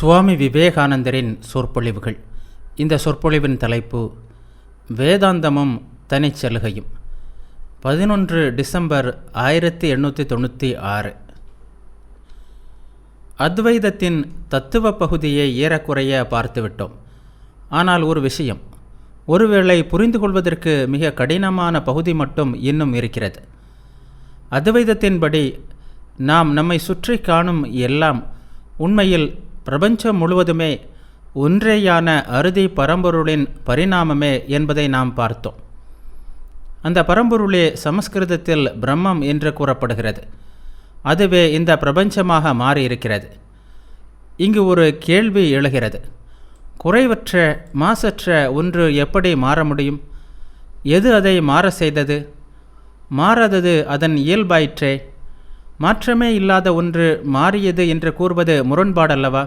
சுவாமி விவேகானந்தரின் சொற்பொழிவுகள். இந்த சொற்பொழிவின் தலைப்பு வேதாந்தமும் தனிச்சலுகையும். 11 டிசம்பர் 1896. அத்வைதத்தின் தத்துவ பகுதியை ஏறக்குறைய பார்த்துவிட்டோம். ஆனால் ஒரு விஷயம், ஒருவேளை புரிந்து கொள்வதற்கு மிக கடினமான பகுதி மட்டும் இன்னும் இருக்கிறது. அத்வைதத்தின்படி நாம் நம்மை சுற்றி காணும் எல்லாம் உண்மையில் பிரபஞ்சம் முழுவதுமே ஒன்றேயான அறுதி பரம்பொருளின் பரிணாமமே என்பதை நாம் பார்த்தோம். அந்த பரம்பொருளே சமஸ்கிருதத்தில் பிரம்மம் என்று கூறப்படுகிறது. அதுவே இந்த பிரபஞ்சமாக மாறியிருக்கிறது. இங்கு ஒரு கேள்வி எழுகிறது. குறைவற்ற மாசற்ற ஒன்று எப்படி மாற முடியும்? எது அதை மாற செய்தது? மாறாதது அதன் இயல்பாயிற்றே. மாற்றமே இல்லாத ஒன்று மாறியது என்று கூறுவது முரண்பாடல்லவா?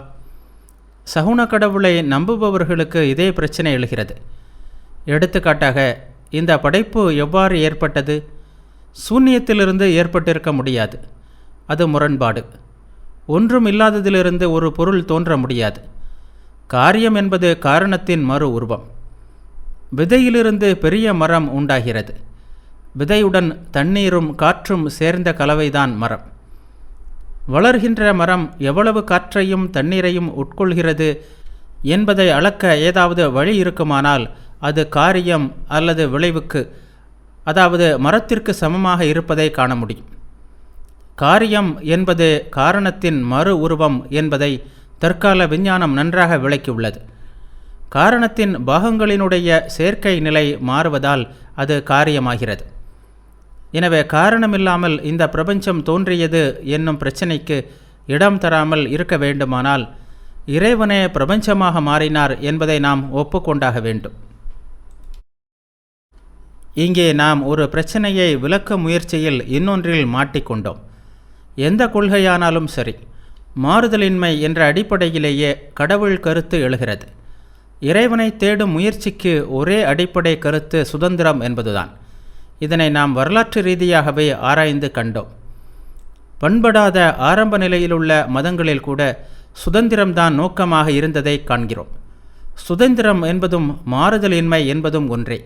சகுன கடவுளை நம்புபவர்களுக்கு இதே பிரச்சனை எழுகிறது. எடுத்துக்காட்டாக, இந்த படைப்பு எவ்வாறு ஏற்பட்டது? சூன்யத்திலிருந்து ஏற்பட்டிருக்க முடியாது. அது முரண்பாடு. ஒன்றும் இல்லாததிலிருந்து ஒரு பொருள் தோன்ற முடியாது. காரியம் என்பது காரணத்தின் மறு உருவம். விதையிலிருந்து பெரிய மரம் உண்டாகிறது. விதையுடன் தண்ணீரும் காற்றும் சேர்ந்த கலவைதான் மரம். வளர்கின்ற மரம் எவ்வளவு காற்றையும் தண்ணீரையும் உட்கொள்கிறது என்பதை அளக்க ஏதாவது வழி இருக்குமானால் அது காரியம் அல்லது விளைவுக்கு, அதாவது மரத்திற்கு சமமாக இருப்பதை காண முடியும். காரியம் என்பது காரணத்தின் மறு உருவம் என்பதை தற்கால விஞ்ஞானம் நன்றாக விளக்கியுள்ளது. காரணத்தின் பாகங்களினுடைய சேர்க்கை நிலை மாறுவதால் அது காரியமாகிறது. எனவே காரணமில்லாமல் இந்த பிரபஞ்சம் தோன்றியது என்னும் பிரச்சனைக்கு இடம் தராமல் இருக்க வேண்டுமானால் இறைவனே பிரபஞ்சமாக மாறினார் என்பதை நாம் ஒப்புக்கொண்டாக வேண்டும். இங்கே நாம் ஒரு பிரச்சனையை விளக்க முயற்சியில் இன்னொன்றில் மாட்டிக்கொண்டோம். எந்த கொள்கையானாலும் சரி, மாறுதலின்மை என்ற அடிப்படையிலேயே கடவுள் கருத்து எழுகிறது. இறைவனை தேடும் முயற்சிக்கு ஒரே அடிப்படை கருத்து சுதந்திரம் என்பதுதான். இதனை நாம் வரலாற்று ரீதியாகவே ஆராய்ந்து கண்டோம். பண்படாத ஆரம்ப நிலையிலுள்ள மதங்களில் கூட சுதந்திரம்தான் நோக்கமாக இருந்ததை காண்கிறோம். சுதந்திரம் என்பதும் மாறுதலின்மை என்பதும் ஒன்றே.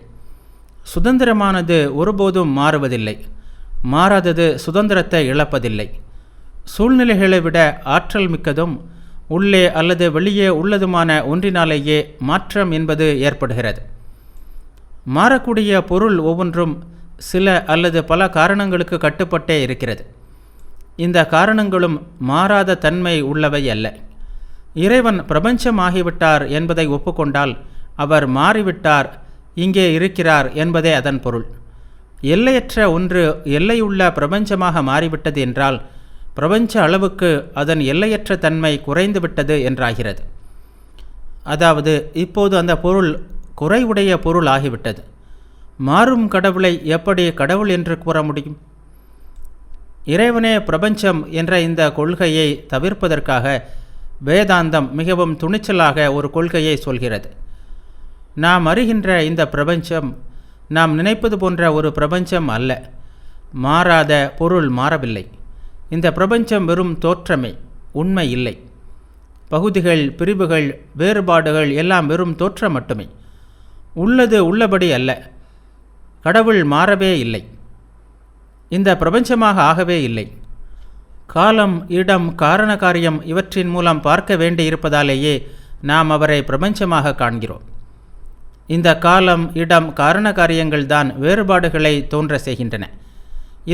சுதந்திரமானது ஒருபோதும் மாறுவதில்லை. மாறாதது சுதந்திரத்தை இழப்பதில்லை. சூழ்நிலைகளை விட ஆற்றல் மிக்கதும் உள்ளே அல்லது வெளியே உள்ளதுமான ஒன்றினாலேயே மாற்றம் என்பது ஏற்படுகிறது. மாறக்கூடிய பொருள் ஒவ்வொன்றும் சில அல்லது பல காரணங்களுக்கு கட்டுப்பட்டே இருக்கிறது. இந்த காரணங்களும் மாறாத தன்மை உள்ளவை அல்ல. இறைவன் பிரபஞ்சமாகிவிட்டார் என்பதை ஒப்புக்கொண்டால் அவர் மாறிவிட்டார், இங்கே இருக்கிறார் என்பதே அதன் பொருள். எல்லையற்ற ஒன்று எல்லையுள்ள பிரபஞ்சமாக மாறிவிட்டது என்றால் பிரபஞ்ச அளவுக்கு அதன் எல்லையற்ற தன்மை குறைந்துவிட்டது என்றாகிறது. அதாவது இப்போது அந்த பொருள் குறைவுடைய பொருள் ஆகிவிட்டது. மாறும் கடவுளை எப்படி கடவுள் என்று கூற முடியும்? இறைவனே பிரபஞ்சம் என்ற இந்த கொள்கையை தவிர்ப்பதற்காக வேதாந்தம் மிகவும் துணிச்சலாக ஒரு கொள்கையை சொல்கிறது. நாம் அறிகின்ற இந்த பிரபஞ்சம் நாம் நினைப்பது போன்ற ஒரு பிரபஞ்சம் அல்ல. மாறாத பொருள் மாறவில்லை. இந்த பிரபஞ்சம் வெறும் தோற்றமே, உண்மை இல்லை. பகுதிகள், பிரிவுகள், வேறுபாடுகள் எல்லாம் வெறும் தோற்றம் மட்டுமே. உள்ளது உள்ளபடி அல்ல. கடவுள் மாறவே இல்லை. இந்த பிரபஞ்சமாக ஆகவே இல்லை. காலம், இடம், காரண காரியம் இவற்றின் மூலம் பார்க்க வேண்டியிருப்பதாலேயே நாம் அவரை பிரபஞ்சமாக காண்கிறோம். இந்த காலம், இடம், காரண காரியங்கள் தான் வேறுபாடுகளை தோன்ற செய்கின்றன.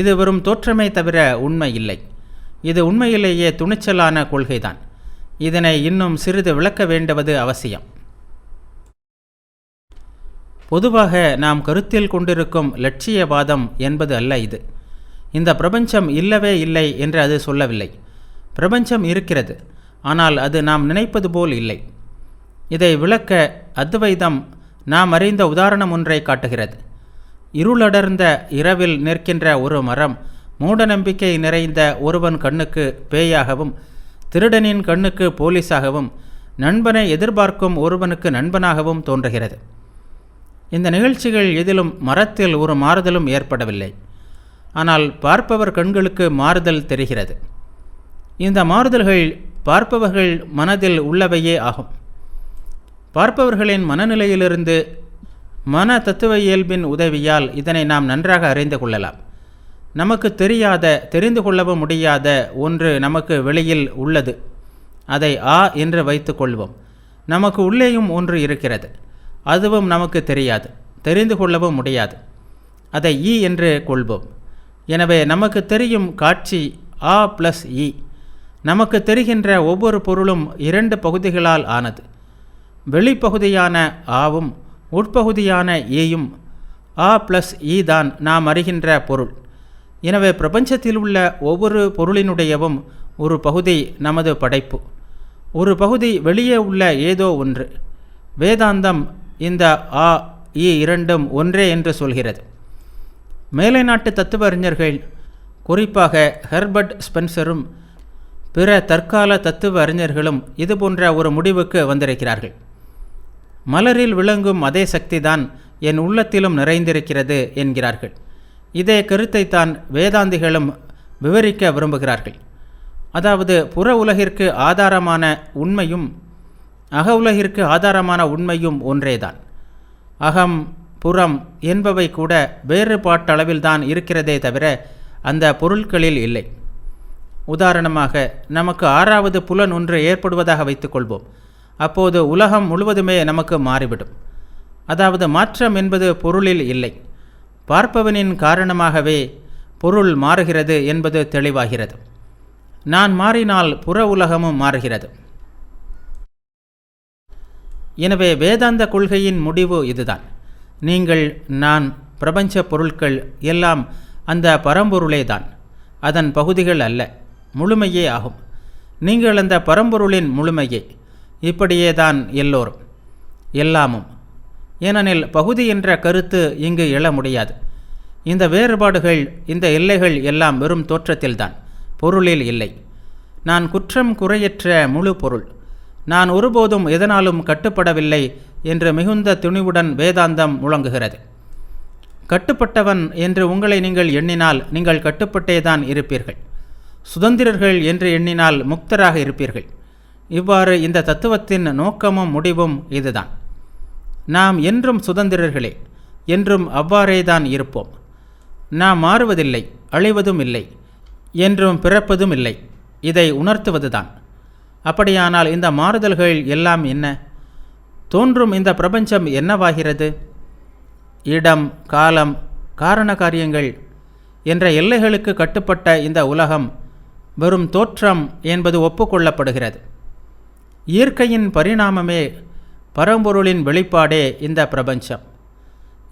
இது வெறும் தோற்றமே தவிர உண்மை இல்லை. இது உண்மையிலேயே துணிச்சலான கொள்கைதான். இதனை இன்னும் சிறிது விளக்க வேண்டுவது அவசியம். பொதுவாக நாம் கருத்தில் கொண்டிருக்கும் லட்சியவாதம் என்பது அல்ல இது. இந்த பிரபஞ்சம் இல்லவே இல்லை என்று அது சொல்லவில்லை. பிரபஞ்சம் இருக்கிறது, ஆனால் அது நாம் நினைப்பது போல் இல்லை. இதை விளக்க அத்வைதம் நாம் அறிந்த உதாரணம் ஒன்றை காட்டுகிறது. இருளடர்ந்த இரவில் நிற்கின்ற ஒரு மரம் மூடநம்பிக்கை நிறைந்த ஒருவன் கண்ணுக்கு பேயாகவும், திருடனின் கண்ணுக்கு போலீஸாகவும், நண்பனை எதிர்பார்க்கும் ஒருவனுக்கு நண்பனாகவும் தோன்றுகிறது. இந்த நிகழ்ச்சிகள் எதிலும் மரத்தில் ஒரு மாறுதலும் ஏற்படவில்லை. ஆனால் பார்ப்பவர் கண்களுக்கு மாறுதல் தெரிகிறது. இந்த மாறுதல்கள் பார்ப்பவர்கள் மனதில் உள்ளவையே ஆகும். பார்ப்பவர்களின் மனநிலையிலிருந்து மன தத்துவ இயல்பின் உதவியால் இதனை நாம் நன்றாக அறிந்து கொள்ளலாம். நமக்கு தெரிந்து கொள்ளவும் முடியாத ஒன்று நமக்கு வெளியில் உள்ளது. அதை ஆ என்று வைத்து கொள்வோம். நமக்கு உள்ளேயும் ஒன்று இருக்கிறது. அதுவும் நமக்கு தெரிந்து கொள்ளவும் முடியாது. அதை ஈ என்று கொள்வோம். எனவே நமக்கு தெரியும் காட்சி ஆ ப்ளஸ் ஈ. நமக்கு தெரிகின்ற ஒவ்வொரு பொருளும் 2 பகுதிகளால் ஆனது. வெளிப்பகுதியான ஆவும் உட்பகுதியான ஈயும் ஆ ப்ளஸ் ஈ தான் நாம் அறிகின்ற பொருள். எனவே பிரபஞ்சத்தில் உள்ள ஒவ்வொரு பொருளினுடையவும் ஒரு பகுதி நமது படைப்பு, ஒரு பகுதி வெளியே உள்ள ஏதோ ஒன்று. வேதாந்தம் இந்த ஆ ஈ இரண்டும் ஒன்றே என்று சொல்கிறது. மேலை நாட்டு தத்துவ அறிஞர்கள், குறிப்பாக ஹெர்பர்ட் ஸ்பென்சரும் பிற தற்கால தத்துவ அறிஞர்களும் இதுபோன்ற ஒரு முடிவுக்கு வந்திருக்கிறார்கள். மலரில் விளங்கும் அதே சக்திதான் என் உள்ளத்திலும் நிறைந்திருக்கிறது என்கிறார்கள். இதே கருத்தைத்தான் வேதாந்திகளும் விவரிக்க விரும்புகிறார்கள். அதாவது புற உலகிற்கு ஆதாரமான உண்மையும் அக உலகிற்கு ஆதாரமான உண்மையும் ஒன்றேதான். அகம் புறம் என்பவை கூட வேறுபாட்டளவில்தான் இருக்கிறதே தவிர அந்த பொருட்களில் இல்லை. உதாரணமாக, நமக்கு 6வது புலன் ஒன்று ஏற்படுவதாக வைத்துக்கொள்வோம். அப்போது உலகம் முழுவதுமே நமக்கு மாறிவிடும். அதாவது மாற்றம் என்பது பொருளில் இல்லை, பார்ப்பவனின் காரணமாகவே பொருள் மாறுகிறது என்பது தெளிவாகிறது. நான் மாறினால் புற உலகமும் மாறுகிறது. எனவே வேதாந்த கொள்கையின் முடிவு இதுதான். நீங்கள், நான், பிரபஞ்ச பொருட்கள் எல்லாம் அந்த பரம்பொருளே தான். அதன் பகுதிகள் அல்ல, முழுமையே ஆகும். நீங்கள் அந்த பரம்பொருளின் முழுமையே. இப்படியே தான் எல்லோரும், எல்லாமும். ஏனெனில் பகுதி என்ற கருத்து இங்கு எழ முடியாது. இந்த வேறுபாடுகள், இந்த எல்லைகள் எல்லாம் வெறும் தோற்றத்தில்தான், பொருளில் இல்லை. நான் குற்றம் குறையற்ற முழு பொருள். நான் ஒருபோதும் எதனாலும் கட்டுப்படவில்லை என்று மிகுந்த துணிவுடன் வேதாந்தம் முழங்குகிறது. கட்டுப்பட்டவன் என்று உங்களை நீங்கள் எண்ணினால் நீங்கள் கட்டுப்பட்டேதான் இருப்பீர்கள். சுதந்திரர்கள் என்று எண்ணினால் முக்தராக இருப்பீர்கள். இவ்வாறு இந்த தத்துவத்தின் நோக்கமும் முடிவும் இதுதான். நாம் என்றும் சுதந்திரர்களே, என்றும் அவ்வாறேதான் இருப்போம். நாம் மாறுவதில்லை, அழிவதும் இல்லை, என்றும் பிறப்பதும் இல்லை. இதை உணர்த்துவதுதான். அப்படியானால் இந்த மாறுதல்கள் எல்லாம் என்ன? தோன்றும் இந்த பிரபஞ்சம் என்னவாகிறது? இடம், காலம், காரண காரியங்கள் என்ற எல்லைகளுக்கு கட்டுப்பட்ட இந்த உலகம் வெறும் தோற்றம் என்பது ஒப்புக்கொள்ளப்படுகிறது. இயற்கையின் பரிணாமமே, பரம்பொருளின் வெளிப்பாடே இந்த பிரபஞ்சம்.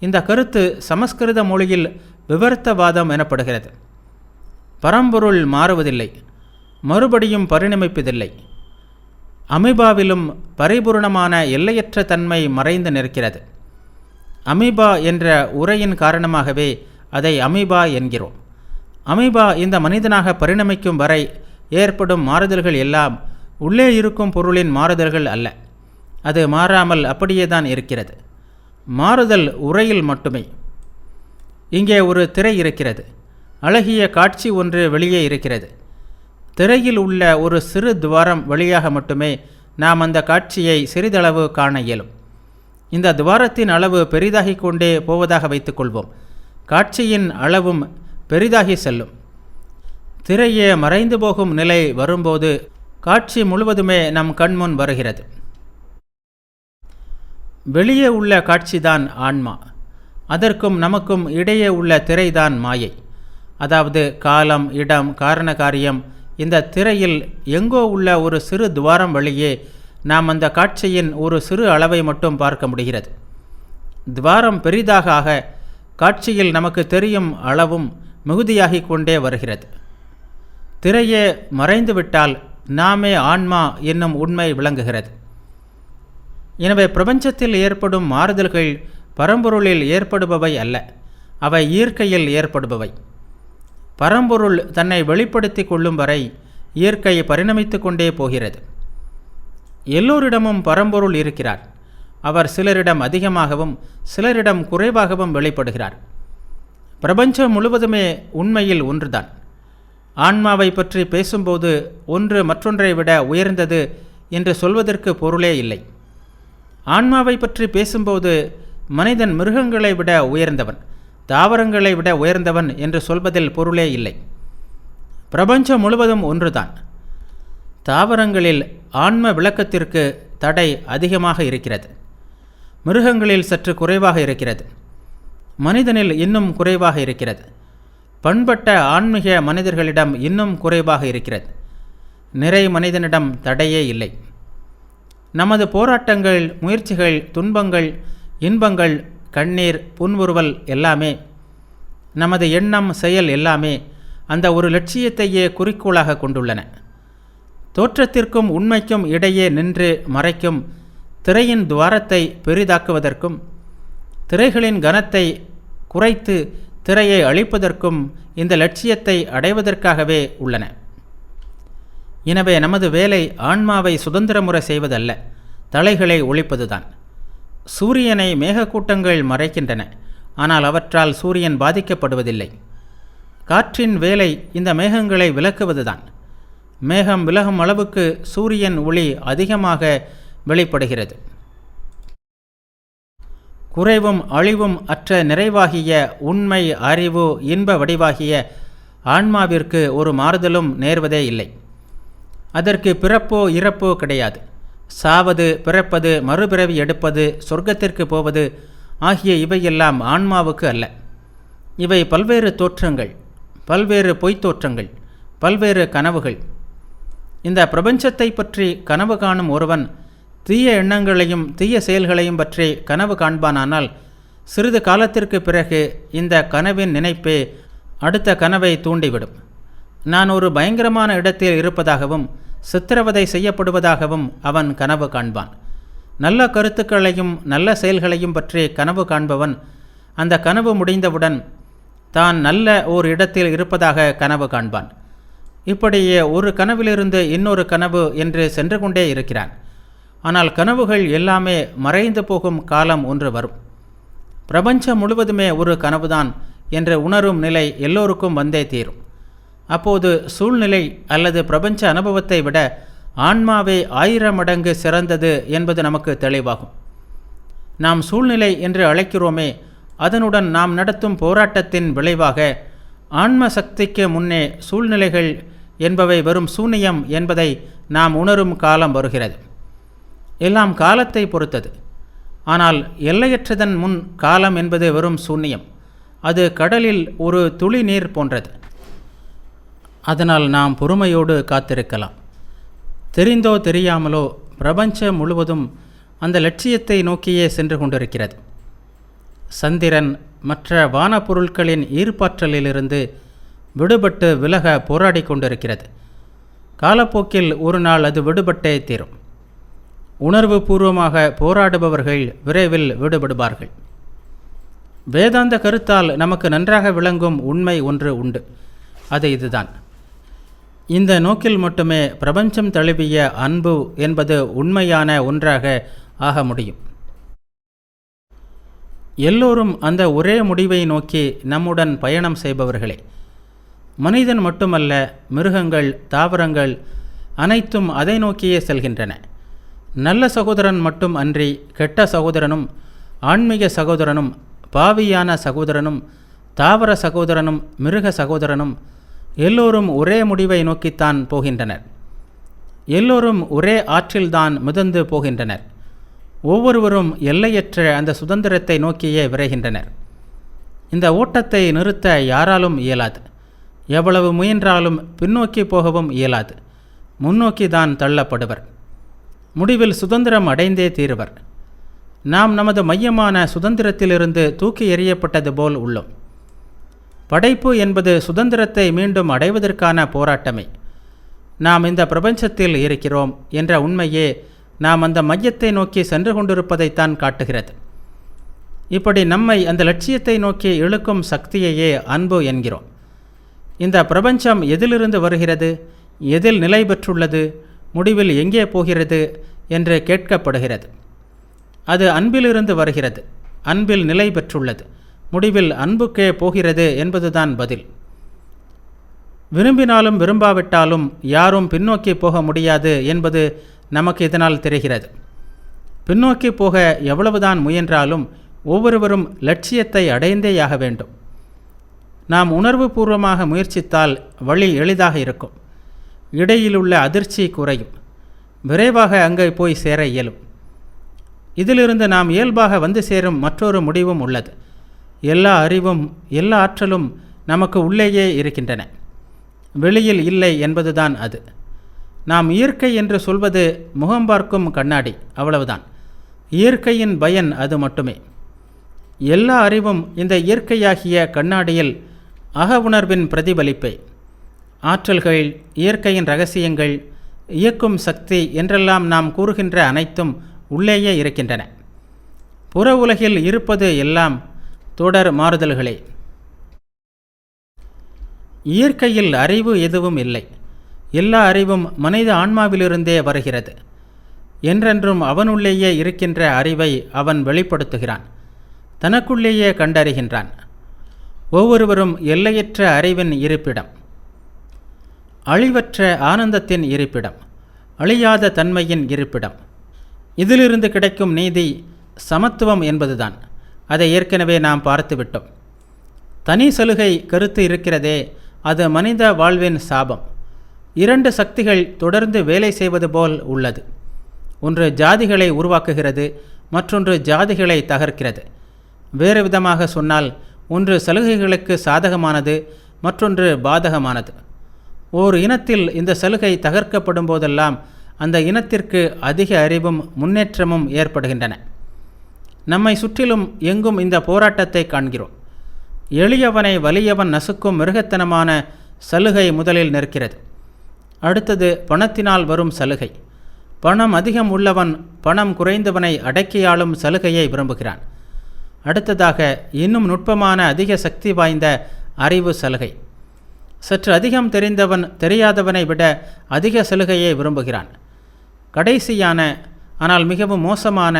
இந்த கருத்து சமஸ்கிருத மொழியில் விவர்த்தவாதம் எனப்படுகிறது. பரம்பொருள் மாறுவதில்லை, மறுபடியும் பரிணமிப்பதில்லை. அமீபாவிலும் பரிபூர்ணமான எல்லையற்ற தன்மை மறைந்து நிற்கிறது. அமீபா என்ற உரையின் காரணமாகவே அதை அமீபா என்கிறோம். அமீபா இந்த மனிதனாக பரிணமிக்கும் வரை ஏற்படும் மாறுதல்கள் எல்லாம் உள்ளே இருக்கும் பொருளின் மாறுதல்கள் அல்ல. அது மாறாமல் அப்படியே தான் இருக்கிறது. மாறுதல் உரையில் மட்டுமே. இங்கே ஒரு திரை இருக்கிறது. அழகிய காட்சி ஒன்று வெளியே இருக்கிறது. திரையில் உள்ள ஒரு சிறு துவாரம் வழியாக மட்டுமே நாம் அந்த காட்சியை சிறிதளவு காண இயலும். இந்த துவாரத்தின் அளவு பெரிதாகிக் கொண்டே போவதாக வைத்துக்கொள்வோம். காட்சியின் அளவும் பெரிதாகி செல்லும். திரையே மறைந்து போகும் நிலை வரும்போது காட்சி முழுவதுமே நம் கண்முன் வருகிறது. வெளியே உள்ள காட்சிதான் ஆன்மா. அதற்கும் நமக்கும் இடையே உள்ள திரைதான் மாயை. அதாவது காலம், இடம், காரண காரியம் இந்த திரையில் எங்கோ உள்ள ஒரு சிறு துவாரம் வழியே நாம் அந்த காட்சியின் ஒரு சிறு அளவை மட்டும் பார்க்க முடிகிறது. துவாரம் பெரிதாக ஆக காட்சியில் நமக்கு தெரியும் அளவும் மிகுதியாகிக் கொண்டே வருகிறது. திரையே மறைந்துவிட்டால் நாமே ஆன்மா என்னும் உண்மை விளங்குகிறது. எனவே பிரபஞ்சத்தில் ஏற்படும் மாறுதல்கள் பரம்பொருளில் ஏற்படுபவை அல்ல, அவை இயற்கையில் ஏற்படுபவை. பரம்பொருள் தன்னை வெளிப்படுத்தி கொள்ளும் வரை இயற்கை பரிணமித்து கொண்டே போகிறது. எல்லோரிடமும் பரம்பொருள் இருக்கிறார். அவர் சிலரிடம் அதிகமாகவும் சிலரிடம் குறைவாகவும் வெளிப்படுகிறார். பிரபஞ்சம் முழுவதுமே உண்மையில் ஒன்றுதான். ஆன்மாவை பற்றி பேசும்போது ஒன்று மற்றொன்றை விட உயர்ந்தது என்று சொல்வதற்கு பொருளே இல்லை. ஆன்மாவை பற்றி பேசும்போது மனிதன் மிருகங்களை விட உயர்ந்தவன், தாவரங்களை விட உயர்ந்தவன் என்று சொல்வதில் பொருளே இல்லை. பிரபஞ்சம் முழுவதும் ஒன்றுதான். தாவரங்களில் ஆன்ம விளக்கத்திற்கு தடை அதிகமாக இருக்கிறது. மிருகங்களில் சற்று குறைவாக இருக்கிறது. மனிதனில் இன்னும் குறைவாக இருக்கிறது. பண்பட்ட ஆன்மீக மனிதர்களிடம் இன்னும் குறைவாக இருக்கிறது. நிறை மனிதனிடம் தடையே இல்லை. நமது போராட்டங்கள், முயற்சிகள், துன்பங்கள், இன்பங்கள், கண்ணீர், புன்முறுவல் எல்லாமே, நமது எண்ணம், செயல் எல்லாமே அந்த ஒரு லட்சியத்தையே குறிக்கோளாக கொண்டுள்ளன. தோற்றத்திற்கும் உண்மைக்கும் இடையே நின்று மறைக்கும் திரையின் துவாரத்தை பெரிதாக்குவதற்கும், திரைகளின் கனத்தை குறைத்து திரையை அழிப்பதற்கும் இந்த லட்சியத்தை அடைவதற்காகவே உள்ளன. எனவே நமது வேலை ஆன்மாவை சுதந்திரமுறை செய்வதல்ல, தலைகளை ஒழிப்பதுதான். சூரியனை மேகக்கூட்டங்கள் மறைக்கின்றன, ஆனால் அவற்றால் சூரியன் பாதிக்கப்படுவதில்லை. காற்றின் வேலை இந்த மேகங்களை விலக்குவதுதான். மேகம் விலகும் அளவுக்கு சூரியன் ஒளி அதிகமாக வெளிப்படுகிறது. குறைவும் அழிவும் அற்ற நிறைவாகிய உண்மை, அறிவு, இன்ப வடிவாகிய ஆன்மாவிற்கு ஒரு மாறுதலும் நேர்வதே இல்லை. அதற்கு பிறப்போ இறப்போ கிடையாது. சாவது, பிறப்பது, மறுபிறவி எடுப்பது, சொர்க்கத்திற்கு போவது ஆகிய இவையெல்லாம் ஆன்மாவுக்கு அல்ல. இவை பல்வேறு தோற்றங்கள், பல்வேறு பொய்த்தோற்றங்கள், பல்வேறு கனவுகள். இந்த பிரபஞ்சத்தை பற்றி கனவு காணும் ஒருவன் தீய எண்ணங்களையும் தீய செயல்களையும் பற்றி கனவு காண்பானானால் சிறிது காலத்திற்கு பிறகு இந்த கனவின் நினைப்பே அடுத்த கனவை தூண்டிவிடும். நான் ஒரு பயங்கரமான இடத்தில் இருப்பதாகவும் சித்திரவதை செய்யப்படுவதாகவும் அவன் கனவு காண்பான். நல்ல கருத்துக்களையும் நல்ல செயல்களையும் பற்றி கனவு காண்பவன் அந்த கனவு முடிந்தவுடன் தான் நல்ல ஓர் இடத்தில் இருப்பதாக கனவு காண்பான். இப்படியே ஒரு கனவிலிருந்து இன்னொரு கனவு என்று சென்று கொண்டே இருக்கிறான். ஆனால் கனவுகள் எல்லாமே மறைந்து போகும் காலம் ஒன்று வரும். பிரபஞ்சம் முழுவதுமே ஒரு கனவுதான் என்று உணரும் நிலை எல்லோருக்கும் வந்தே தீரும். அப்போது சூழ்நிலை அல்லது பிரபஞ்ச அனுபவத்தை விட ஆன்மாவே 1000 மடங்கு சிறந்தது என்பது நமக்கு தெளிவாகும். நாம் சூழ்நிலை என்று அழைக்கிறோமே, அதனுடன் நாம் நடத்தும் போராட்டத்தின் விளைவாக ஆன்ம சக்திக்கு முன்னே சூழ்நிலைகள் என்பவை வெறும் சூனியம் என்பதை நாம் உணரும் காலம் வருகிறது. எல்லாம் காலத்தை பொறுத்தது. ஆனால் எல்லையற்றதன் முன் காலம் என்பது வெறும் சூன்யம். அது கடலில் ஒரு துளி நீர் போன்றது. அதனால் நாம் பொறுமையோடு காத்திருக்கலாம். தெரிந்தோ தெரியாமலோ பிரபஞ்சம் முழுவதும் அந்த லட்சியத்தை நோக்கியே சென்று கொண்டிருக்கிறது. சந்திரன் மற்ற வானப்பொருட்களின் ஈர்ப்பாற்றலிலிருந்து விடுபட்டு விலக போராடி கொண்டிருக்கிறது. காலப்போக்கில் ஒரு நாள் அது விடுபட்டே தீரும். உணர்வு பூர்வமாக போராடுபவர்கள் விரைவில் விடுபடுவார்கள். வேதாந்த கருத்தால் நமக்கு நன்றாக விளங்கும் உண்மை ஒன்று உண்டு. அது இதுதான்: இந்த நோக்கில் மட்டுமே பிரபஞ்சம் தழுவிய அன்பு என்பது உண்மையான ஒன்றாக ஆக முடியும். எல்லோரும் அந்த ஒரே முடிவை நோக்கி நம்முடன் பயணம் செய்பவர்களே. மனிதன் மட்டுமல்ல, மிருகங்கள், தாவரங்கள் அனைத்தும் அதை நோக்கியே செல்கின்றன. நல்ல சகோதரன் மட்டும் அன்றி கெட்ட சகோதரனும், ஆன்மீக சகோதரனும், பாவியான சகோதரனும், தாவர சகோதரனும், மிருக சகோதரனும் எல்லோரும் ஒரே முடிவை நோக்கித்தான் போகின்றனர். எல்லோரும் ஒரே ஆற்றில்தான் மிதந்து போகின்றனர். ஒவ்வொருவரும் எல்லையற்ற அந்த சுதந்திரத்தை நோக்கியே விரைகின்றனர். இந்த ஓட்டத்தை நிறுத்த யாராலும் இயலாது. எவ்வளவு முயன்றாலும் பின்னோக்கி போகவும் இயலாது. முன்னோக்கி தான் தள்ளப்படுவர். முடிவில் சுதந்திரம் அடைந்தே தீருவர். நாம் நமது மையமான சுதந்திரத்திலிருந்து தூக்கி எறியப்பட்டது போல் உள்ளோம். படைப்பு என்பது சுதந்திரத்தை மீண்டும் அடைவதற்கான போராட்டமே. நாம் இந்த பிரபஞ்சத்தில் இருக்கிறோம் என்ற உண்மையே நாம் அந்த மையத்தை நோக்கி சென்று கொண்டிருப்பதைத்தான் காட்டுகிறது. இப்படி நம்மை அந்த லட்சியத்தை நோக்கி இழுக்கும் சக்தியையே அன்பு என்கிறோம். இந்த பிரபஞ்சம் எதிலிருந்து வருகிறது, எதில் நிலை பெற்றுள்ளது, முடிவில் எங்கே போகிறது என்று கேட்கப்படுகிறது. அது அன்பிலிருந்து வருகிறது, அன்பில் நிலை பெற்றுள்ளது, முடிவில் அன்புக்கே போகிறது என்பதுதான் பதில். விரும்பினாலும் விரும்பாவிட்டாலும் யாரும் பின்னோக்கி போக முடியாது என்பது நமக்கு இதனால் தெரிகிறது. பின்னோக்கி போக எவ்வளவுதான் முயன்றாலும் ஒவ்வொருவரும் லட்சியத்தை அடைந்தேயாக வேண்டும். நாம் உணர்வு பூர்வமாக முயற்சித்தால் வழி எளிதாக இருக்கும். இடையிலுள்ள அதிர்ச்சி குறையும். விரைவாக அங்கே போய் சேர இயலும். இதிலிருந்து நாம் இயல்பாக வந்து சேரும் மற்றொரு முடிவும் உள்ளது. எல்லா அறிவும் எல்லா ஆற்றலும் நமக்கு உள்ளேயே இருக்கின்றன, வெளியில் இல்லை என்பதுதான் அது. நாம் இயற்கை என்று சொல்வது முகம் பார்க்கும் கண்ணாடி, அவ்வளவுதான். இயற்கையின் பயன் அது மட்டுமே. எல்லா அறிவும் இந்த இயற்கையாகிய கண்ணாடியில் அக உணர்வின் பிரதிபலிப்பை. ஆற்றல்கள், இயற்கையின் இரகசியங்கள், இயக்கும் சக்தி என்றெல்லாம் நாம் கூறுகின்ற அனைத்தும் உள்ளேயே இருக்கின்றன. புற உலகில் இருப்பது எல்லாம் தொடர் மாறுதல்களே. இயற்கையில் அறிவு எதுவும் இல்லை. எல்லா அறிவும் மனித ஆன்மாவிலிருந்தே வருகிறது. என்றென்றும் அவனுள்ளேயே இருக்கின்ற அறிவை அவன் வெளிப்படுத்துகிறான், தனக்குள்ளேயே கண்டறிகின்றான். ஒவ்வொருவரும் எல்லையற்ற அறிவின் இருப்பிடம், அழிவற்ற ஆனந்தத்தின் இருப்பிடம், அழியாத தன்மையின் இருப்பிடம். இதிலிருந்து கிடைக்கும் நீதி சமத்துவம் என்பதுதான். அதை ஏற்கனவே நாம் பார்த்துவிட்டோம். தனி சலுகை கருத்து இருக்கிறதே, அது மனித வாழ்வின் சாபம். இரண்டு சக்திகள் தொடர்ந்து வேலை செய்வது போல் உள்ளது. ஒன்று ஜாதிகளை உருவாக்குகிறது, மற்றொன்று ஜாதிகளை தகர்க்கிறது. வேறு விதமாக சொன்னால், ஒன்று சலுகைகளுக்கு சாதகமானது, மற்றொன்று பாதகமானது. ஓர் இனத்தில் இந்த சலுகை தகர்க்கப்படும் போதெல்லாம் அந்த இனத்திற்கு அதிக அறிவும் முன்னேற்றமும் ஏற்படுகின்றன. நம்மை சுற்றிலும் எங்கும் இந்த போராட்டத்தை காண்கிறோம். எளியவனை வலியவன் நசுக்கும் மிருகத்தனமான சலுகை முதலில் நிற்கிறது. அடுத்தது பணத்தினால் வரும் சலுகை. பணம் அதிகம் உள்ளவன் பணம் குறைந்தவனை அடக்கியாளும் சலுகையை விரும்புகிறான். அடுத்ததாக இன்னும் நுட்பமான அதிக சக்தி வாய்ந்த அறிவு சலுகை. சற்று அதிகம் தெரிந்தவன் தெரியாதவனை விட அதிக சலுகையை விரும்புகிறான். கடைசியான ஆனால் மிகவும் மோசமான,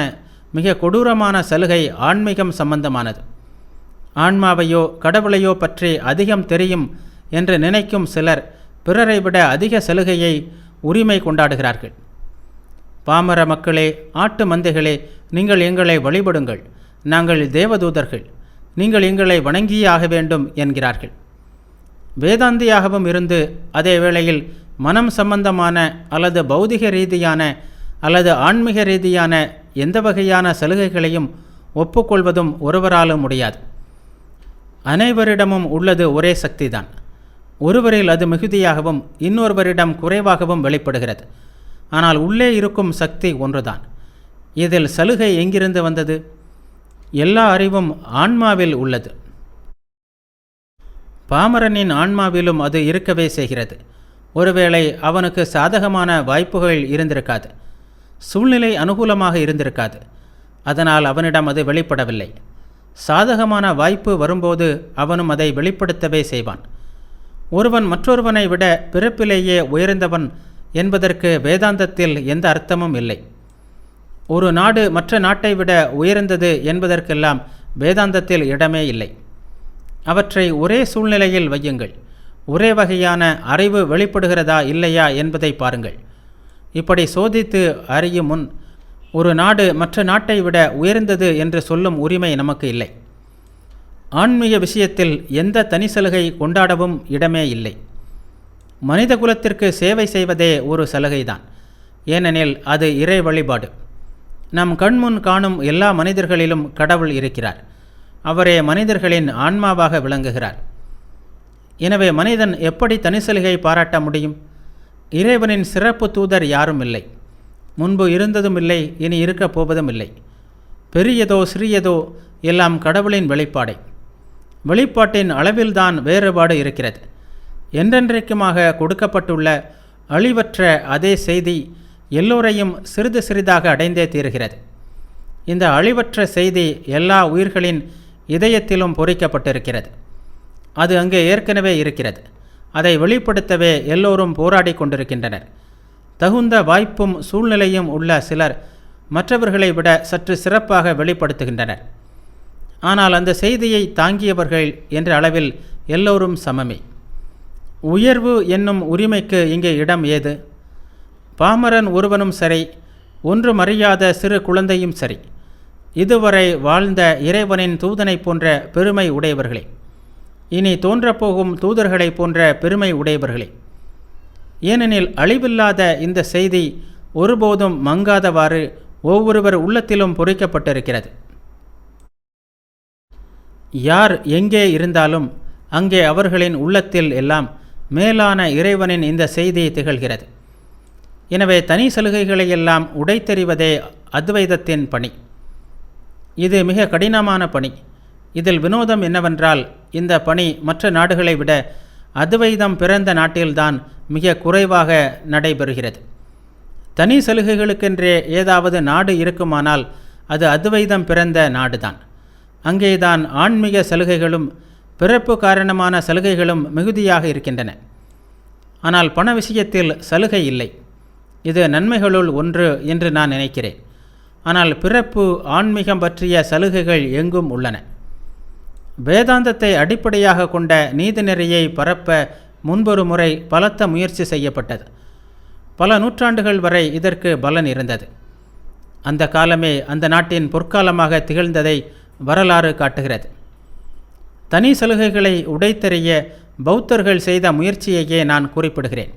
மிக கொடூரமான சலுகை ஆன்மீகம் சம்பந்தமானது. ஆன்மாவையோ கடவுளையோ பற்றி அதிகம் தெரியும் என்று நினைக்கும் சிலர் பிறரை விட அதிக சலுகையை உரிமை கொண்டாடுகிறார்கள். பாமர மக்களே, ஆட்டு மந்தைகளே, நீங்கள் எங்களை வழிபடுங்கள், நாங்கள் தேவதூதர்கள், நீங்கள் எங்களை வணங்கியே ஆக வேண்டும் என்கிறார்கள். வேதாந்தியாகவும் இருந்து அதே வேளையில் மனம் சம்பந்தமான அல்லது பௌதிக ரீதியான அல்லது ஆன்மீக ரீதியான எந்த வகையான சலுகைகளையும் ஒப்புக்கொள்வதும் ஒருவராலும் முடியாது. அனைவரிடமும் உள்ளது ஒரே சக்திதான். ஒருவரில் அது மிகுதியாகவும் இன்னொருவரிடம் குறைவாகவும் வெளிப்படுகிறது. ஆனால் உள்ளே இருக்கும் சக்தி ஒன்றுதான். இதில் சலுகை எங்கிருந்து வந்தது? எல்லா அறிவும் ஆன்மாவில் உள்ளது. பாமரனின் ஆன்மாவிலும் அது இருக்கவே செய்கிறது. ஒருவேளை அவனுக்கு சாதகமான வாய்ப்புகள் இருந்திருக்காது, சூழ்நிலை அனுகூலமாக இருந்திருக்காது. அதனால் அவனிடம் அது வெளிப்படவில்லை. சாதகமான வாய்ப்பு வரும்போது அவனும் அதை வெளிப்படுத்தவே செய்வான். ஒருவன் மற்றொருவனை விட பிறப்பிலேயே உயர்ந்தவன் என்பதற்கு வேதாந்தத்தில் எந்த அர்த்தமும் இல்லை. ஒரு நாடு மற்ற நாட்டை விட உயர்ந்தது என்பதற்கெல்லாம் வேதாந்தத்தில் இடமே இல்லை. அவற்றை ஒரே சூழ்நிலையில் வையுங்கள். ஒரே வகையான அறிவு வெளிப்படுகிறதா இல்லையா என்பதை பாருங்கள். இப்படி சோதித்து அறியும் முன் ஒரு நாடு மற்ற நாட்டை விட உயர்ந்தது என்று சொல்லும் உரிமை நமக்கு இல்லை. ஆன்மீக விஷயத்தில் எந்த தனி சலுகை கொண்டாடவும் இடமே இல்லை. மனித குலத்திற்கு சேவை செய்வதே ஒரு சலுகைதான். ஏனெனில் அது இறை வழிபாடு. நம் கண்முன் காணும் எல்லா மனிதர்களிலும் கடவுள் இருக்கிறார். அவரே மனிதர்களின் ஆன்மாவாக விளங்குகிறார். எனவே மனிதன் எப்படி தனி சலுகை பாராட்ட முடியும்? இறைவனின் சிறப்பு தூதர் யாரும் இல்லை. முன்பு இருந்ததும் இல்லை, இனி இருக்கப் போவதும் இல்லை. பெரியதோ சிறியதோ எல்லாம் கடவுளின் வெளிப்பாடே. வெளிப்பாட்டின் அளவில்தான் வேறுபாடு இருக்கிறது. என்றென்றைக்குமாக கொடுக்கப்பட்டுள்ள அழிவற்ற அதே செய்தி எல்லோரையும் சிறிது சிறிதாக அடைந்தே தீருகிறது. இந்த அழிவற்ற செய்தி எல்லா உயிர்களின் இதயத்திலும் பொறிக்கப்பட்டிருக்கிறது. அது அங்கே ஏற்கனவே இருக்கிறது. அதை வெளிப்படுத்தவே எல்லோரும் போராடி கொண்டிருக்கின்றனர். தகுந்த வாய்ப்பும் சூழ்நிலையும் உள்ள சிலர் மற்றவர்களை விட சற்று சிறப்பாக வெளிப்படுத்துகின்றனர். ஆனால் அந்த செய்தியை தாங்கியவர்கள் என்ற அளவில் எல்லோரும் சமமே. உயர்வு என்னும் உரிமைக்கு இங்கே இடம் ஏது? பாமரன் ஒருவனும் சரி, ஒன்றும் அறியாத சிறு குழந்தையும் சரி, இதுவரை வாழ்ந்த இறைவனின் தூதனை போன்ற பெருமை உடையவர்களே, இனி தோன்றப்போகும் தூதர்களைப் போன்ற பெருமை உடையவர்களே. ஏனெனில் அழிவில்லாத இந்த செய்தி ஒருபோதும் மங்காதவாறு ஒவ்வொருவர் உள்ளத்திலும் பொறிக்கப்பட்டிருக்கிறது. யார் எங்கே இருந்தாலும் அங்கே அவர்களின் உள்ளத்தில் எல்லாம் மேலான இறைவனின் இந்த செய்தி திகழ்கிறது. எனவே தனி சலுகைகளையெல்லாம் உடைத்தெறிவதே அத்வைதத்தின் பணி. இது மிக கடினமான பணி. இதில் வினோதம் என்னவென்றால், இந்த பணி மற்ற நாடுகளை விட அத்வைதம் பிறந்த நாட்டில்தான் மிக குறைவாக நடைபெறுகிறது. தனி சலுகைகளுக்கென்றே ஏதாவது நாடு இருக்குமானால் அது அத்வைதம் பிறந்த நாடுதான். அங்கேதான் ஆன்மீக சலுகைகளும் பிறப்பு காரணமான சலுகைகளும் மிகுதியாக இருக்கின்றன. ஆனால் பண விஷயத்தில் சலுகை இல்லை. இது நன்மைகளுள் ஒன்று என்று நான் நினைக்கிறேன். ஆனால் பிறப்பு ஆன்மீகம் பற்றிய சலுகைகள் எங்கும் உள்ளன. வேதாந்தத்தை அடிப்படையாக கொண்ட நீதிநெறியை பரப்ப முன்பொரு முறை பலத்த முயற்சி செய்யப்பட்டது. பல நூற்றாண்டுகள் வரை இதற்கு பலன் இருந்தது. அந்த காலமே அந்த நாட்டின் பொற்காலமாக திகழ்ந்ததை வரலாறு காட்டுகிறது. தனி சலுகைகளை உடைத்தெறிய பௌத்தர்கள் செய்த முயற்சியையே நான் குறிப்பிடுகிறேன்.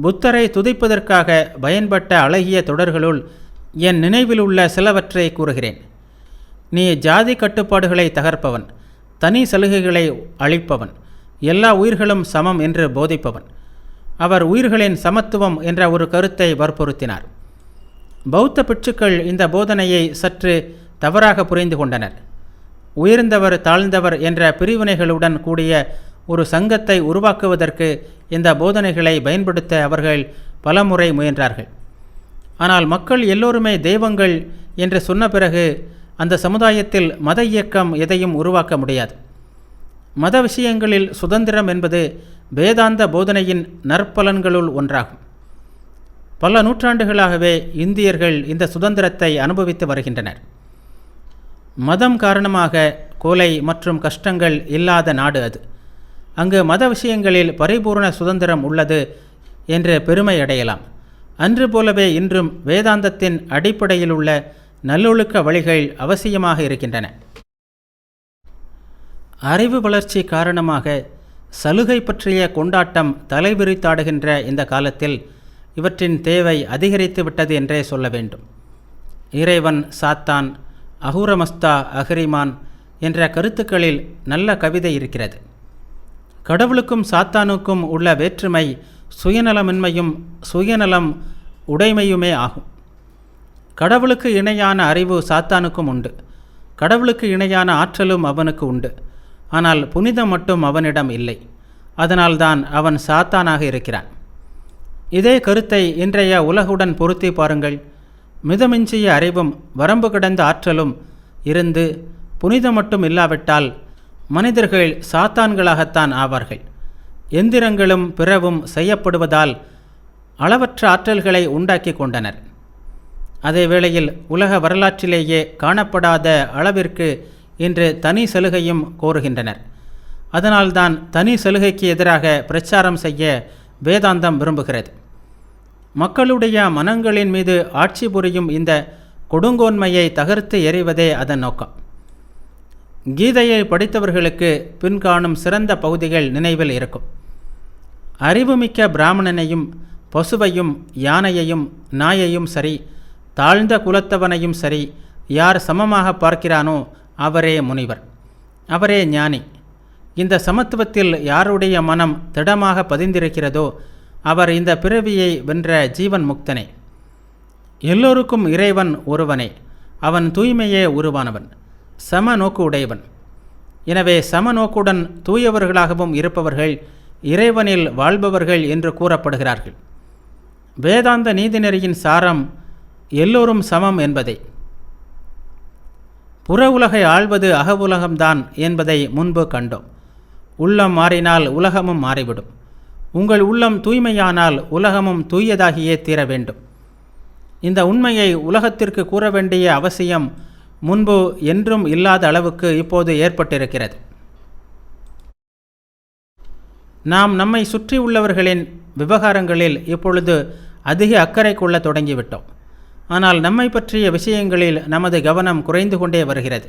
புத்தரை துதிப்பதற்காக பயன்பட்ட அழகிய தொடர்களுள் என் நினைவில் உள்ள சிலவற்றை கூறுகிறேன். நீ ஜாதி கட்டுப்பாடுகளை தகர்ப்பவன், தனி சலுகைகளை அழிப்பவன், எல்லா உயிர்களும் சமம் என்று போதிப்பவன். அவர் உயிர்களின் சமத்துவம் என்ற ஒரு கருத்தை வற்புறுத்தினார். பௌத்த பிட்சுக்கள் இந்த போதனையை சற்று தவறாக புரிந்து கொண்டனர். உயர்ந்தவர் தாழ்ந்தவர் என்ற பிரிவினைகளுடன் கூடிய ஒரு சங்கத்தை உருவாக்குவதற்கு இந்த போதனைகளை பயன்படுத்த அவர்கள் பலமுறை முயன்றார்கள். ஆனால் மக்கள் எல்லோருமே தெய்வங்கள் என்று சொன்ன பிறகு அந்த சமுதாயத்தில் மத இயக்கம் எதையும் உருவாக்க முடியாது. மத விஷயங்களில் சுதந்திரம் என்பது வேதாந்த போதனையின் நற்பலன்களுள் ஒன்றாகும். பல நூற்றாண்டுகளாகவே இந்தியர்கள் இந்த சுதந்திரத்தை அனுபவித்து வருகின்றனர். மதம் காரணமாக கொலை மற்றும் கஷ்டங்கள் இல்லாத நாடு அது. அங்கு மத விஷயங்களில் பரிபூர்ண சுதந்திரம் உள்ளது என்று பெருமை அடையலாம். அன்று போலவே இன்றும் வேதாந்தத்தின் அடிப்படையில் உள்ள நல்லொழுக்க வழிகள் அவசியமாக இருக்கின்றன. அறிவு வளர்ச்சி காரணமாக சலுகை பற்றிய கொண்டாட்டம் தலைவிரித்தாடுகின்ற இந்த காலத்தில் இவற்றின் தேவை அதிகரித்து விட்டது என்றே சொல்ல வேண்டும். இறைவன், சாத்தான், அஹுரமஸ்தா, அஹ்ரிமான் என்ற கருத்துக்களில் நல்ல கவிதை இருக்கிறது. கடவுளுக்கும் சாத்தானுக்கும் உள்ள வேற்றுமை சுயநலமின்மையும் சுயநலம் உடைமையுமே ஆகும். கடவுளுக்கு இணையான அறிவு சாத்தானுக்கும் உண்டு. கடவுளுக்கு இணையான ஆற்றலும் அவனுக்கு உண்டு. ஆனால் புனிதம் மட்டும் அவனிடம் இல்லை. அதனால்தான் அவன் சாத்தானாக இருக்கிறான். இதே கருத்தை இன்றைய உலகுடன் பொருத்தி பாருங்கள். மிதமிஞ்சிய அறிவும் வரம்பு கடந்த ஆற்றலும் இருந்து புனிதம் மட்டும் இல்லாவிட்டால் மனிதர்கள் சாத்தான்களாகத்தான் ஆவார்கள். எந்திரங்களும் பிறவும் செய்யப்படுவதால் அளவற்ற ஆற்றல்களை உண்டாக்கி கொண்டனர். அதே வேளையில் உலக வரலாற்றிலேயே காணப்படாத அளவிற்கு இன்று தனி சலுகையும் கோருகின்றனர். அதனால்தான் தனி சலுகைக்கு எதிராக பிரச்சாரம் செய்ய வேதாந்தம் விரும்புகிறது. மக்களுடைய மனங்களின் மீது ஆட்சி புரியும் இந்த கொடுங்கோன்மையை தகர்த்து எறிவதே அதன் நோக்கம். கீதையை படித்தவர்களுக்கு பின்காணும் சிறந்த பகுதிகள் நினைவில் இருக்கும். அறிவுமிக்க பிராமணனையும் பசுவையும் யானையையும் நாயையும் சரி, தாழ்ந்த குலத்தவனையும் சரி யார் சமமாக பார்க்கிறானோ அவரே முனிவர், அவரே ஞானி. இந்த சமத்துவத்தில் யாருடைய மனம் திடமாக பதிந்திருக்கிறதோ அவர் இந்த பிறவியை வென்ற ஜீவன் முக்தனே. எல்லோருக்கும் இறைவன் ஒருவனே. அவன் தூய்மையே உருவானவன், சம நோக்கு உடையவன். எனவே சமநோக்குடன் தூயவர்களாகவும் இருப்பவர்கள் இறைவனில் வாழ்பவர்கள் என்று கூறப்படுகிறார்கள். வேதாந்த நீதிநெறியின் சாரம் எல்லோரும் சமம் என்பதே. புற உலகை ஆள்வது அக உலகம்தான் என்பதை முன்பு கண்டோம். உள்ளம் மாறினால் உலகமும் மாறிவிடும். உங்கள் உள்ளம் தூய்மையானால் உலகமும் தூயதாகியே தீர வேண்டும். இந்த உண்மையை உலகத்திற்கு கூற வேண்டிய அவசியம் முன்பு என்றும் இல்லாத அளவுக்கு இப்போது ஏற்பட்டிருக்கிறது. நாம் நம்மை சுற்றி உள்ளவர்களின் விவகாரங்களில் இப்பொழுது அதிக அக்கறை கொள்ள தொடங்கிவிட்டோம். ஆனால் நம்மை பற்றிய விஷயங்களில் நமது கவனம் குறைந்து கொண்டே வருகிறது.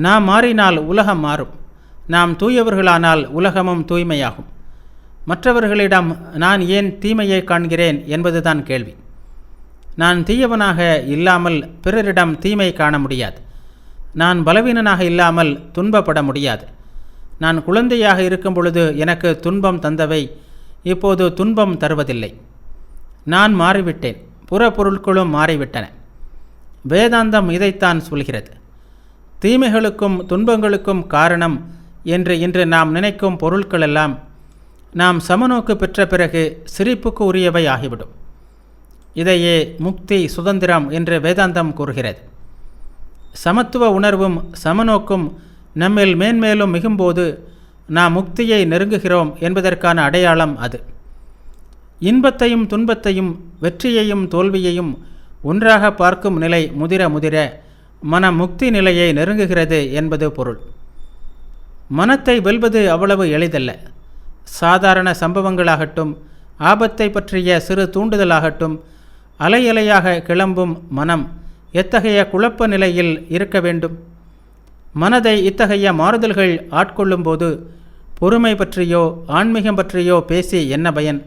நாம் மாறினால் உலகம் மாறும். நாம் தூயவர்களானால் உலகமும் தூய்மையாகும். மற்றவர்களிடம் நான் ஏன் தீமையை காண்கிறேன் என்பதுதான் கேள்வி. நான் தீயவனாக இல்லாமல் பிறரிடம் தீமை காண முடியாது. நான் பலவீனனாக இல்லாமல் துன்பப்பட முடியாது. நான் குழந்தையாக இருக்கும் பொழுது எனக்கு துன்பம் தந்தவை இப்போது துன்பம் தருவதில்லை. நான் மாறிவிட்டேன். புறப்பொருட்களும் மாறிவிட்டன. வேதாந்தம் இதைத்தான் சொல்கிறது. தீமைகளுக்கும் துன்பங்களுக்கும் காரணம் என்று இன்று நாம் நினைக்கும் பொருட்களெல்லாம் நாம் சமநோக்கு பெற்ற பிறகு சிரிப்புக்கு உரியவை ஆகிவிடும். இதையே முக்தி, சுதந்திரம் என்று வேதாந்தம் கூறுகிறது. சமத்துவ உணர்வும் சமநோக்கும் நம்மில் மேன்மேலும் மிகும்போது நாம் முக்தியை நெருங்குகிறோம் என்பதற்கான அடையாளம் அது. இன்பத்தையும் துன்பத்தையும் வெற்றியையும் தோல்வியையும் ஒன்றாக பார்க்கும் நிலை முதிர முதிர மனம் முக்தி நிலையை நெருங்குகிறது என்பது பொருள். மனத்தை வெல்வது அவ்வளவு எளிதல்ல. சாதாரண சம்பவங்களாகட்டும், ஆபத்தை பற்றிய சிறு தூண்டுதலாகட்டும், அலையலையாக கிளம்பும் மனம் எத்தகைய குழப்ப நிலையில் இருக்க வேண்டும்? மனதை இத்தகைய மாறுதல்கள் ஆட்கொள்ளும்போது பொறுமை பற்றியோ ஆன்மீகம் பற்றியோ பேசி என்ன பயன்?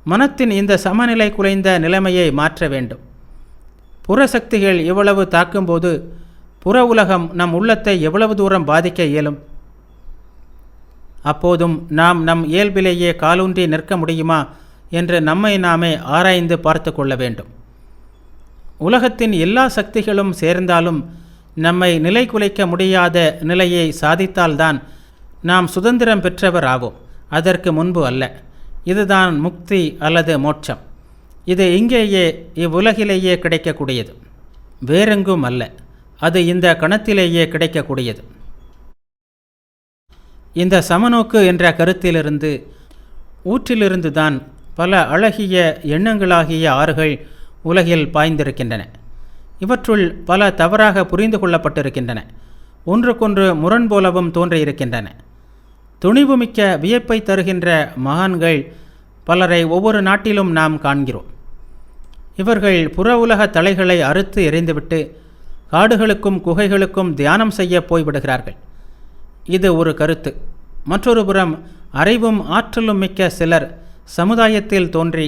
மனத்தின் இந்த சமநிலை குலைந்த நிலைமையை மாற்ற வேண்டும். புறசக்திகள் இவ்வளவு தாக்கும்போது புற உலகம் நம் உள்ளத்தை எவ்வளவு தூரம் பாதிக்க இயலும்? அப்போதும் நாம் நம் இயல்பிலேயே காலூன்றி நிற்க முடியுமா என்று நம்மை நாமே ஆராய்ந்து பார்த்து கொள்ள வேண்டும். உலகத்தின் எல்லா சக்திகளும் சேர்ந்தாலும் நம்மை நிலை குலைக்க முடியாத நிலையை சாதித்தால்தான் நாம் சுதந்திரம் பெற்றவர் ஆவோம். அதற்கு முன்பு அல்ல. இதுதான் முக்தி அல்லது மோட்சம். இது இங்கேயே இவ்வுலகிலேயே கிடைக்கக்கூடியது, வேறெங்கும் அல்ல. அது இந்த கணத்திலேயே கிடைக்கக்கூடியது. இந்த சமநோக்கு என்ற கருத்திலிருந்து ஊற்றிலிருந்து தான் பல அழகிய எண்ணங்களாகிய ஆறுகள் உலகில் பாய்ந்திருக்கின்றன. இவற்றுள் பல தவறாக புரிந்து கொள்ளப்பட்டிருக்கின்றன. ஒன்றுக்கொன்று முரண் போலவும் தோன்றியிருக்கின்றன. துணிவுமிக்க வியப்பை தருகின்ற மகான்கள் பலரை ஒவ்வொரு நாட்டிலும் நாம் காண்கிறோம். இவர்கள் புற உலக தலைகளை அறுத்து எறிந்துவிட்டு காடுகளுக்கும் குகைகளுக்கும் தியானம் செய்ய போய்விடுகிறார்கள். இது ஒரு கருத்து. மற்றொரு புறம் அறிவும் ஆற்றலும் மிக்க சிலர் சமுதாயத்தில் தோன்றி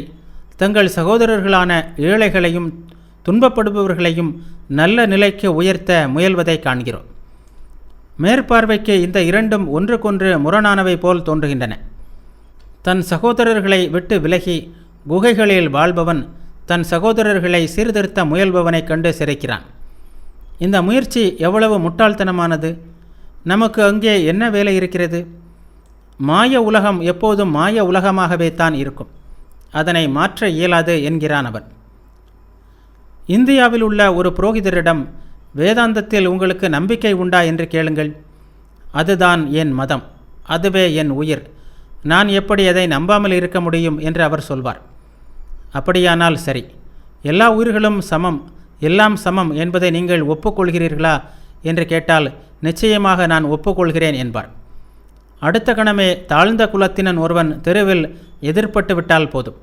தங்கள் சகோதரர்களான ஏழைகளையும் துன்பப்படுபவர்களையும் நல்ல நிலைக்கு உயர்த்த முயல்வதை காண்கிறோம். மேற்பார்வைக்கு இந்த இரண்டும் ஒன்றுக்கொன்று முரணானவை போல் தோன்றுகின்றன. தன் சகோதரர்களை விட்டு விலகி குகைகளில் வாழ்பவன் தன் சகோதரர்களை சீர்திருத்த முயல்பவனைக் கண்டு சிரிக்கிறான். இந்த முயற்சி எவ்வளவு முட்டாள்தனமானது! நமக்கு அங்கே என்ன வேலை இருக்கிறது? மாய உலகம் எப்போதும் மாய உலகமாகவே தான் இருக்கும். அதனை மாற்ற இயலாது என்கிறான் அவன். இந்தியாவில் உள்ள ஒரு புரோகிதரிடம் வேதாந்தத்தில் உங்களுக்கு நம்பிக்கை உண்டா என்று கேளுங்கள். அதுதான் என் மதம், அதுவே என் உயிர், நான் எப்படி அதை நம்பாமல் இருக்க முடியும் என்று அவர் சொல்வார். அப்படியானால் சரி, எல்லா உயிர்களும் சமம், எல்லாம் சமம் என்பதை நீங்கள் ஒப்புக்கொள்கிறீர்களா என்று கேட்டால் நிச்சயமாக நான் ஒப்புக்கொள்கிறேன் என்பார். அடுத்த கணமே தாழ்ந்த குலத்தினன் ஒருவன் தெருவில் எதிர்பட்டு விட்டால் போதும்,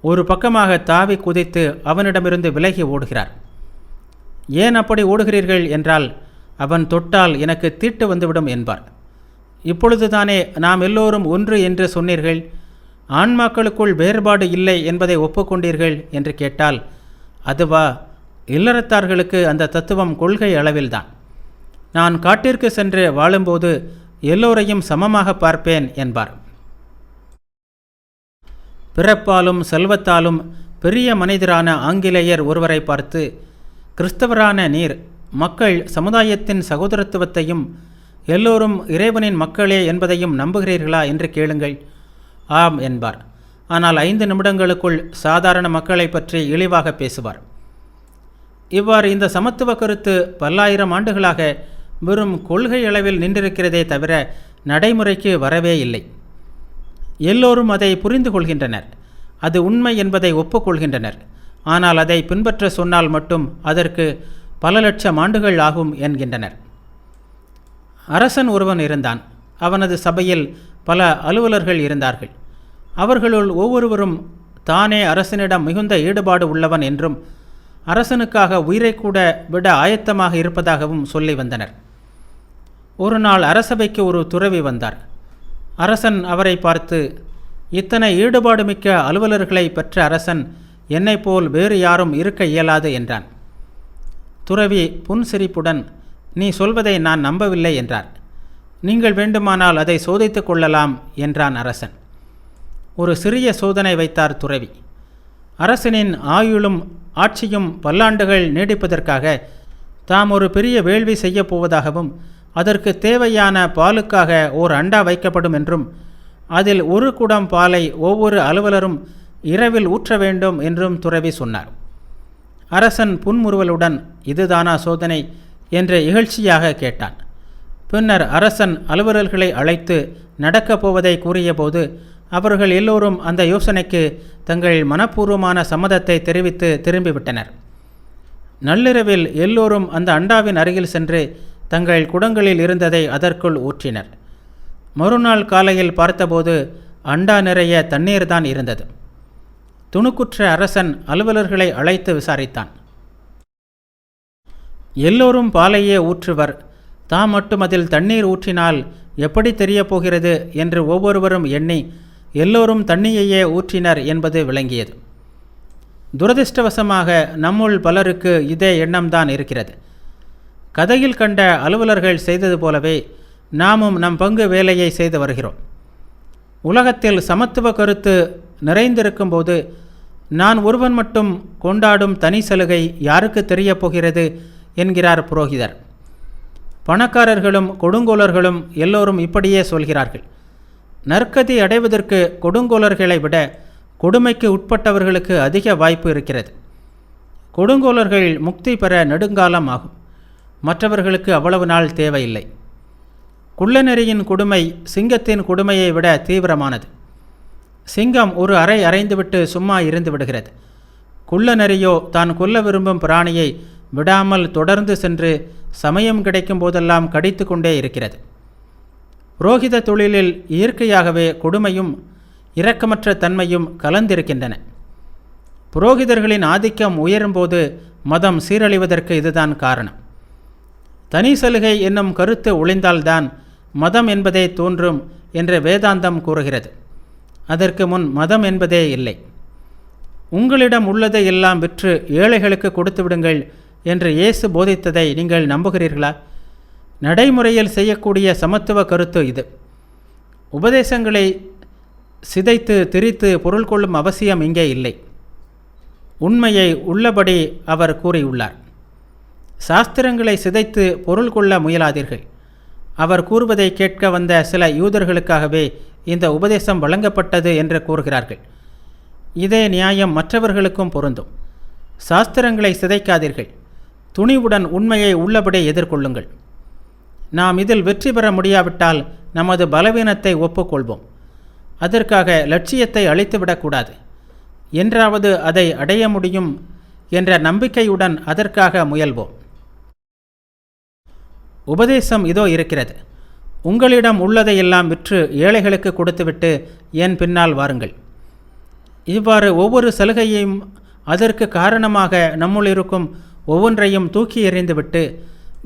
ஒரு பக்கமாக தாவி குதித்து அவனிடமிருந்து விலகி ஓடுகிறார். ஏன் அப்படி ஓடுகிறீர்கள் என்றால், அவன் தொட்டால் எனக்கு தீட்டு வந்துவிடும் என்பார். இப்பொழுதுதானே நாம் எல்லோரும் ஒன்று என்று சொன்னீர்கள், ஆன்மாக்களுக்குள் வேறுபாடு இல்லை என்பதை ஒப்புக்கொண்டீர்கள் என்று கேட்டால், அதுவா, இல்லறத்தார்களுக்கு அந்த தத்துவம் கொள்கை அளவில்தான். நான் காட்டிற்கு சென்று வாழும்போது எல்லோரையும் சமமாக பார்ப்பேன் என்பார். பிறப்பாலும் செல்வத்தாலும் பெரிய மனிதரான ஆங்கிலேயர் ஒருவரை பார்த்து, கிறிஸ்தவரான நீர் மக்கள் சமுதாயத்தின் சகோதரத்துவத்தையும் எல்லோரும் இறைவனின் மக்களே என்பதையும் நம்புகிறீர்களா என்று கேளுங்கள். ஆம் என்பார். ஆனால் 5 நிமிடங்களுக்குள் சாதாரண மக்களை பற்றி இழிவாக பேசுவார். இவ்வாறு இந்த சமத்துவ கருத்து பல்லாயிரம் ஆண்டுகளாக வெறும் கொள்கை அளவில் நின்றிருக்கிறதே தவிர நடைமுறைக்கு வரவே இல்லை. எல்லோரும் அதை புரிந்து கொள்கின்றனர், அது உண்மை என்பதை ஒப்புக்கொள்கின்றனர். ஆனால் அதை பின்பற்ற சொன்னால் மட்டும் அதற்கு பல லட்சம் ஆண்டுகள் ஆகும் என்கின்றனர். அரசன் ஒருவன் இருந்தான். அவனது சபையில் பல அலுவலர்கள் இருந்தார்கள். அவர்களுள் ஒவ்வொருவரும் தானே அரசனிடம் மிகுந்த ஈடுபாடு உள்ளவன் என்றும் அரசனுக்காக உயிரை கூட விட ஆயத்தமாக இருப்பதாகவும் சொல்லி வந்தனர். ஒரு நாள் அரசவைக்கு ஒரு துறவி வந்தார். அரசன் அவரை பார்த்து, இத்தனை ஈடுபாடு மிக்க அலுவலர்களை பெற்ற அரசன் என்னை போல் வேறு யாரும் இருக்க இயலாது என்றான். துறவி புன்சிரிப்புடன், நீ சொல்வதை நான் நம்பவில்லை என்றார். நீங்கள் வேண்டுமானால் அதை சோதித்து கொள்ளலாம் என்றான் அரசன். ஒரு சிறிய சோதனை வைத்தார் துறவி. அரசனின் ஆயுளும் ஆட்சியும் பல்லாண்டுகள் நீடிப்பதற்காக தாம் ஒரு பெரிய வேள்வி செய்யப் போவதாகவும் அதற்கு தேவையான பாலுக்காக ஓர் அண்டா வைக்கப்படும் என்றும் அதில் ஒரு குடம் பாலை ஒவ்வொரு அலுவலரும் இரவில் ஊற்ற வேண்டும் என்றும் துறவி சொன்னார். அரசன் புன்முறுவலுடன், இதுதானா சோதனை என்று இகழ்ச்சியாக கேட்டான். பின்னர் அரசன் அலுவலர்களை அழைத்து நடக்கப் போவதை கூறியபோது அவர்கள் எல்லோரும் அந்த யோசனைக்கு தங்கள் மனப்பூர்வமான சம்மதத்தை தெரிவித்து திரும்பிவிட்டனர். நள்ளிரவில் எல்லோரும் அந்த அண்டாவின் அருகில் சென்று தங்கள் குடங்களில் இருந்ததை அதற்குள் ஊற்றினர். மறுநாள் காலையில் பார்த்தபோது அண்டா நிறைய தண்ணீர் தான் இருந்தது. துணுக்குற்ற அரசன் அலுவலர்களை அழைத்து விசாரித்தான். எல்லோரும் பாலையே ஊற்றுவர், தாம் மட்டும் அதில் தண்ணீர் ஊற்றினால் எப்படி தெரியப் போகிறது என்று ஒவ்வொருவரும் எண்ணி எல்லோரும் தண்ணியையே ஊற்றினர் என்பது விளங்கியது. துரதிர்ஷ்டவசமாக நம்முள் பலருக்கு இதே எண்ணம்தான் இருக்கிறது. கதையில் கண்ட அலுவலர்கள் செய்தது போலவே நாமும் நம் பங்கு வேலையை செய்து வருகிறோம். உலகத்தில் சமத்துவ கருத்து நிறைந்திருக்கும் போது நான் ஒருவன் மட்டும் கொண்டாடும் தனி சலுகை யாருக்கு தெரியப் போகிறது என்கிறார் புரோகிதர். பணக்காரர்களும் கொடுங்கோலர்களும் எல்லோரும் இப்படியே சொல்கிறார்கள். நற்கதி அடைவதற்கு கொடுங்கோலர்களை விட கொடுமைக்கு உட்பட்டவர்களுக்கு அதிக வாய்ப்பு இருக்கிறது. கொடுங்கோலர்கள் முக்தி பெற நெடுங்காலம் ஆகும், மற்றவர்களுக்கு அவ்வளவு நாள் தேவையில்லை. குள்ளநெறியின் கொடுமை சிங்கத்தின் கொடுமையை விட தீவிரமானது. சிங்கம் ஒரு அறை அறைந்துவிட்டு சும்மா இருந்து விடுகிறது. குள்ளநெறியோ தான் கொல்ல விரும்பும் பிராணியை விடாமல் தொடர்ந்து சென்று சமயம் கிடைக்கும் போதெல்லாம் கடித்து கொண்டே இருக்கிறது. புரோகித தொழிலில் இயற்கையாகவே கொடுமையும் இரக்கமற்ற தன்மையும் கலந்திருக்கின்றன. புரோகிதர்களின் ஆதிக்கம் உயரும்போது மதம் சீரழிவதற்கு இதுதான் காரணம். தனி சலுகை என்னும் கருத்து ஒளிந்தால்தான் மதம் என்பதே தோன்றும் என்று வேதாந்தம் கூறுகிறது. அதற்கு முன் மதம் என்பதே இல்லை. உங்களிடம் உள்ளதை எல்லாம் விற்று ஏழைகளுக்கு கொடுத்து விடுங்கள் என்று இயேசு போதித்ததை நீங்கள் நம்புகிறீர்களா? நடைமுறையில் செய்யக்கூடிய சமத்துவ கருத்து இது. உபதேசங்களை சிதைத்து திரித்து பொருள் கொள்ளும் அவசியம் இங்கே இல்லை. உண்மையை உள்ளபடி அவர் கூறியுள்ளார். சாஸ்திரங்களை சிதைத்து பொருள் கொள்ள முயலாதீர்கள். அவர் கூறுவதை கேட்க வந்த சில யூதர்களுக்காகவே இந்த உபதேசம் வழங்கப்பட்டது என்று கூறுகிறார்கள். இதே நியாயம் மற்றவர்களுக்கும் பொருந்தும். சாஸ்திரங்களை சிதைக்காதீர்கள். துணிவுடன் உண்மையை உள்ளபடி எதிர்கொள்ளுங்கள். நாம் இதில் வெற்றி பெற முடியாவிட்டால் நமது பலவீனத்தை ஒப்புக்கொள்வோம். அதற்காக லட்சியத்தை அழித்துவிடக்கூடாது. என்றாவது அதை அடைய முடியும் என்ற நம்பிக்கையுடன் அதற்காக முயல்வோம். உபதேசம் இதோ இருக்கிறது. உங்களிடம் உள்ளதையெல்லாம் விற்று ஏழைகளுக்கு கொடுத்துவிட்டு என் பின்னால் வாருங்கள். இவ்வாறு ஒவ்வொரு சலுகையையும் அதற்கு காரணமாக நம்முள் இருக்கும் ஒவ்வொன்றையும் தூக்கி எறிந்துவிட்டு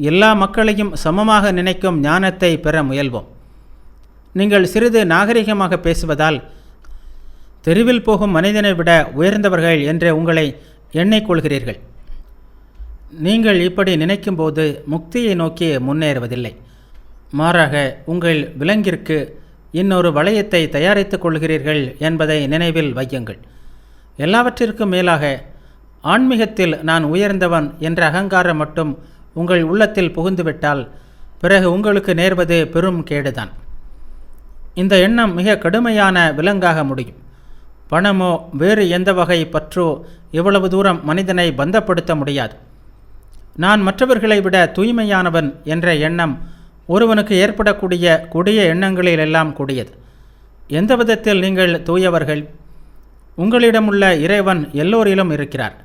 எல்லா மக்களையும் சமமாக நினைக்கும் ஞானத்தை பெற முயல்வோம். நீங்கள் சிறிது நாகரிகமாக பேசுவதால் தெருவில் போகும் மனிதனை விட உயர்ந்தவர்கள் என்று உங்களை எண்ணிக்கொள்கிறீர்கள். நீங்கள் இப்படி நினைக்கும்போது முக்தியை நோக்கி முன்னேறுவதில்லை. மாறாக உங்கள் விலங்கிற்கு இன்னொரு வளையத்தை தயாரித்துக் கொள்கிறீர்கள் என்பதை நினைவில் வையுங்கள். எல்லாவற்றிற்கும் மேலாக ஆன்மீகத்தில் நான் உயர்ந்தவன் என்ற அகங்காரம் மட்டும் உங்கள் உள்ளத்தில் புகுந்துவிட்டால் பிறகு உங்களுக்கு நேர்வது பெரும் கேடுதான். இந்த எண்ணம் மிக கடுமையான விலங்காக முடியும். பணமோ வேறு எந்த வகை பற்றோ இவ்வளவு தூரம் மனிதனை பந்தப்படுத்த முடியாது. நான் மற்றவர்களை விட தூய்மையானவன் என்ற எண்ணம் ஒருவனுக்கு ஏற்படக்கூடிய கொடிய எண்ணங்களிலெல்லாம் கூடியது. எந்த விதத்தில் நீங்கள் தூயவர்கள்? உங்களிடமுள்ள இறைவன் எல்லோரிலும் இருக்கிறார்.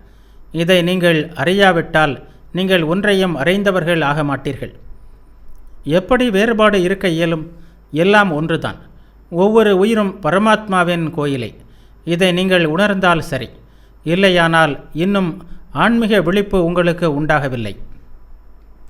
இதை நீங்கள் அறியாவிட்டால் நீங்கள் ஒன்றையும் அறிந்தவர்கள் ஆக மாட்டீர்கள். எப்படி வேறுபாடு இருக்க இயலும்? எல்லாம் ஒன்றுதான். ஒவ்வொரு உயிரும் பரமாத்மாவின் கோயிலே. இதை நீங்கள் உணர்ந்தால் சரி. இல்லையானால் இன்னும் ஆன்மீக விழிப்பு உங்களுக்கு உண்டாகவில்லை.